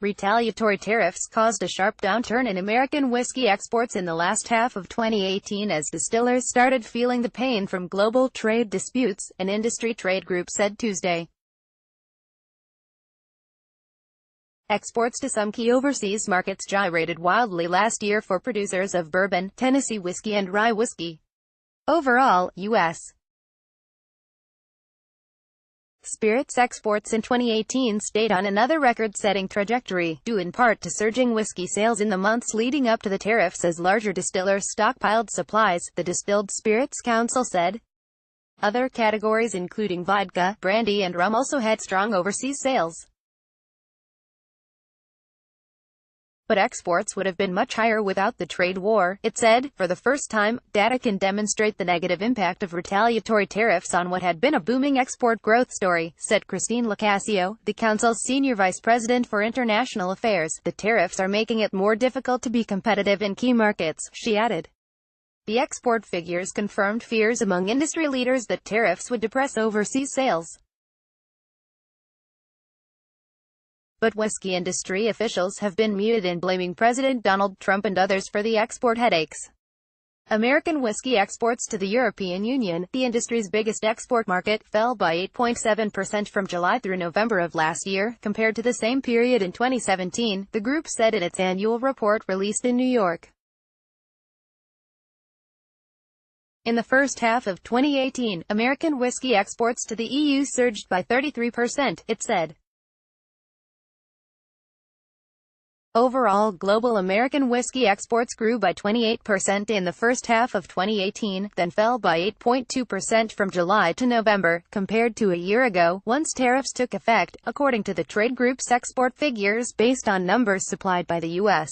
Retaliatory tariffs caused a sharp downturn in American whiskey exports in the last half of 2018 as distillers started feeling the pain from global trade disputes, an industry trade group said Tuesday. Exports to some key overseas markets gyrated wildly last year for producers of bourbon, Tennessee whiskey and rye whiskey. Overall, U.S. spirits exports in 2018 stayed on another record-setting trajectory, due in part to surging whiskey sales in the months leading up to the tariffs as larger distillers stockpiled supplies, the Distilled Spirits Council said. Other categories including vodka, brandy and rum also had strong overseas sales. But exports would have been much higher without the trade war, it said. For the first time, data can demonstrate the negative impact of retaliatory tariffs on what had been a booming export growth story, said Christine Locascio, the Council's senior vice president for international affairs. The tariffs are making it more difficult to be competitive in key markets, she added. The export figures confirmed fears among industry leaders that tariffs would depress overseas sales. But whiskey industry officials have been muted in blaming President Donald Trump and others for the export headaches. American whiskey exports to the European Union, the industry's biggest export market, fell by 8.7% from July through November of last year, compared to the same period in 2017, the group said in its annual report released in New York. In the first half of 2018, American whiskey exports to the EU surged by 33%, it said. Overall, global American whiskey exports grew by 28% in the first half of 2018, then fell by 8.2% from July to November, compared to a year ago, once tariffs took effect, according to the trade group's export figures based on numbers supplied by the U.S.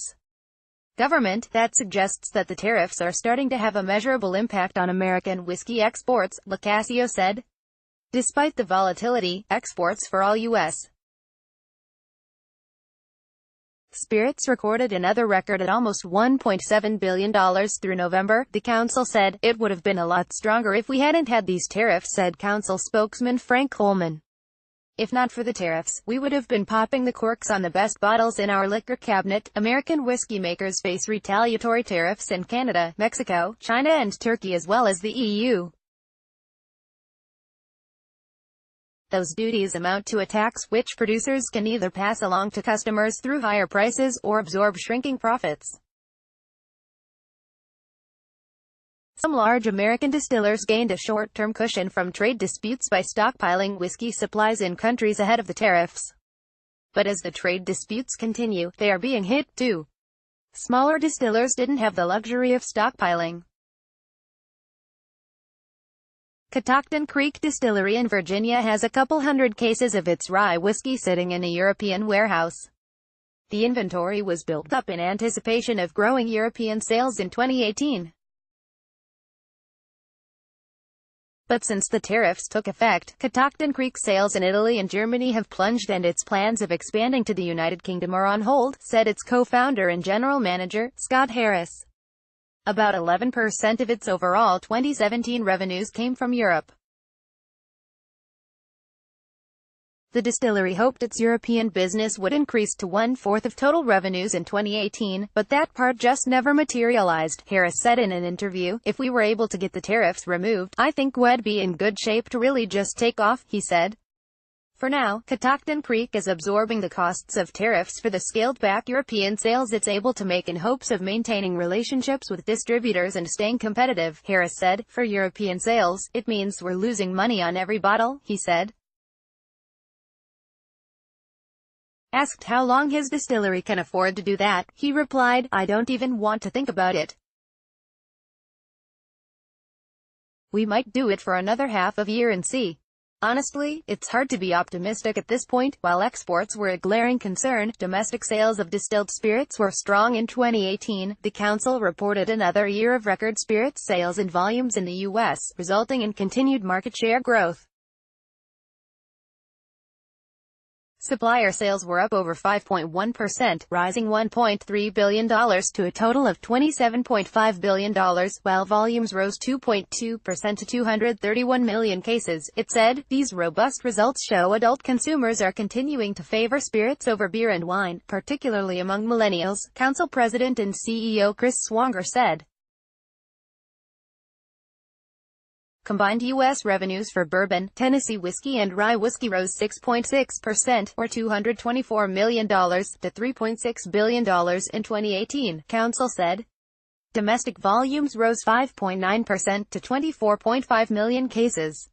government. That suggests that the tariffs are starting to have a measurable impact on American whiskey exports, Locascio said. Despite the volatility, exports for all U.S. spirits recorded another record at almost $1.7 billion through November, the council said. It would have been a lot stronger if we hadn't had these tariffs, said council spokesman Frank Coleman. If not for the tariffs, we would have been popping the corks on the best bottles in our liquor cabinet. American whiskey makers face retaliatory tariffs in Canada, Mexico, China and Turkey as well as the EU. Those duties amount to a tax which producers can either pass along to customers through higher prices or absorb shrinking profits. Some large American distillers gained a short-term cushion from trade disputes by stockpiling whiskey supplies in countries ahead of the tariffs. But as the trade disputes continue, they are being hit too. Smaller distillers didn't have the luxury of stockpiling. Catoctin Creek Distillery in Virginia has a couple hundred cases of its rye whiskey sitting in a European warehouse. The inventory was built up in anticipation of growing European sales in 2018. But since the tariffs took effect, Catoctin Creek sales in Italy and Germany have plunged and its plans of expanding to the United Kingdom are on hold, said its co-founder and general manager, Scott Harris. About 11% of its overall 2017 revenues came from Europe. The distillery hoped its European business would increase to 1/4 of total revenues in 2018, but that part just never materialized, Harris said in an interview. If we were able to get the tariffs removed, I think we'd be in good shape to really just take off, he said. For now, Catoctin Creek is absorbing the costs of tariffs for the scaled-back European sales it's able to make in hopes of maintaining relationships with distributors and staying competitive, Harris said. For European sales, it means we're losing money on every bottle, he said. Asked how long his distillery can afford to do that, he replied, I don't even want to think about it. We might do it for another half of year and see. Honestly, it's hard to be optimistic at this point. While exports were a glaring concern, domestic sales of distilled spirits were strong in 2018. The council reported another year of record spirits sales and volumes in the U.S., resulting in continued market share growth. Supplier sales were up over 5.1%, rising $1.3 billion to a total of $27.5 billion, while volumes rose 2.2% to 231 million cases, it said. These robust results show adult consumers are continuing to favor spirits over beer and wine, particularly among millennials, Council President and CEO Chris Swanger said. Combined U.S. revenues for bourbon, Tennessee whiskey and rye whiskey rose 6.6%, or $224 million, to $3.6 billion in 2018, Council said. Domestic volumes rose 5.9% to 24.5 million cases.